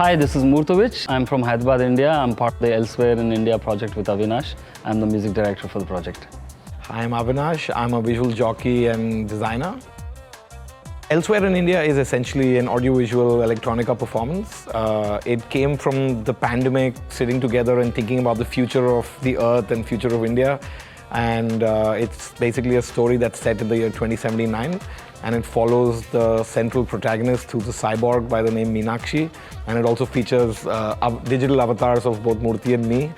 Hi, this is Murtovich. I'm from Hyderabad, India. I'm part of the Elsewhere in India project with Avinash. I'm the music director for the project. Hi, I'm Avinash. I'm a visual jockey and designer. Elsewhere in India is essentially an audiovisual electronica performance. It came from the pandemic, sitting together and thinking about the future of the earth and future of India. And it's basically a story that's set in the year 2079. And it follows the central protagonist, who's a cyborg by the name Meenakshi. And it also features digital avatars of both Murthy and me.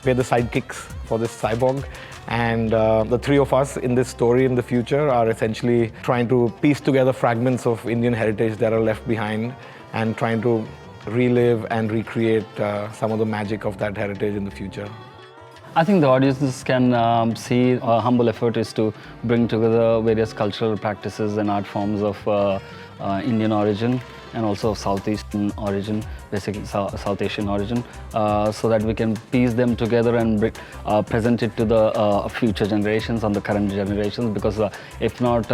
We're the sidekicks for this cyborg. And the three of us in this story in the future are essentially trying to piece together fragments of Indian heritage that are left behind and trying to relive and recreate some of the magic of that heritage in the future. I think the audiences can see our humble effort is to bring together various cultural practices and art forms of Indian origin and also Southeastern origin, basically South Asian origin, so that we can piece them together and present it to the future generations and the current generations, because if not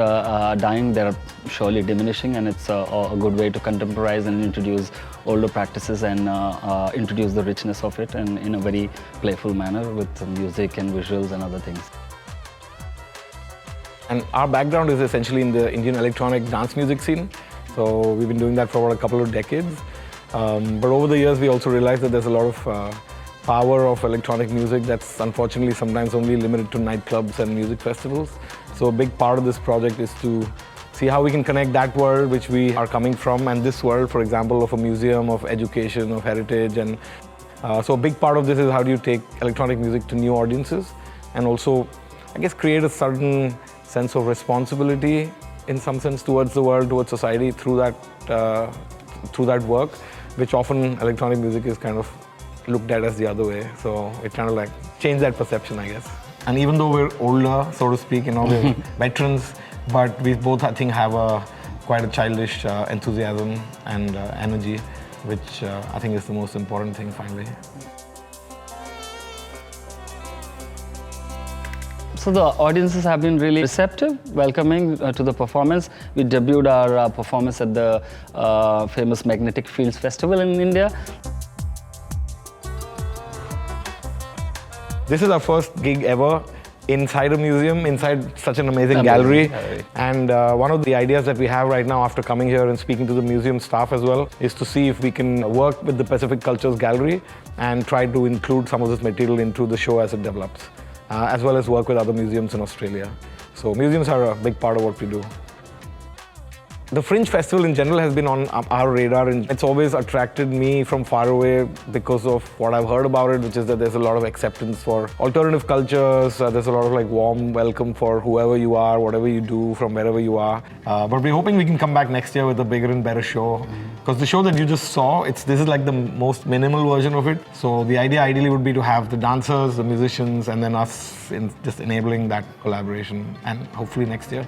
dying, they're surely diminishing, and it's a good way to contemporize and introduce older practices and introduce the richness of it and in a very playful manner with music and visuals and other things. And our background is essentially in the Indian electronic dance music scene. So we've been doing that for about a couple of decades. But over the years, we also realized that there's a lot of power of electronic music that's unfortunately sometimes only limited to nightclubs and music festivals. So a big part of this project is to see how we can connect that world which we are coming from and this world, for example, of a museum, of education, of heritage. And so a big part of this is how do you take electronic music to new audiences and also, I guess, create a certain sense of responsibility in some sense towards the world, towards society through that work, which often electronic music is kind of looked at as the other way. So it kind of like changed that perception, I guess. And even though we're older, so to speak, we're veterans, but we both, I think, have quite a childish enthusiasm and energy, which I think is the most important thing finally. So the audiences have been really receptive, welcoming to the performance. We debuted our performance at the famous Magnetic Fields Festival in India. This is our first gig ever inside a museum, inside such an amazing gallery. And one of the ideas that we have right now after coming here and speaking to the museum staff as well is to see if we can work with the Pacific Cultures Gallery and try to include some of this material into the show as it develops. As well as work with other museums in Australia. So museums are a big part of what we do. The Fringe Festival in general has been on our radar, and it's always attracted me from far away because of what I've heard about it, which is that there's a lot of acceptance for alternative cultures. There's a lot of warm welcome for whoever you are, whatever you do, from wherever you are. But we're hoping we can come back next year with a bigger and better show. Because the show that you just saw, this is like the most minimal version of it. So the idea ideally would be to have the dancers, the musicians, and then us in just enabling that collaboration, and hopefully next year.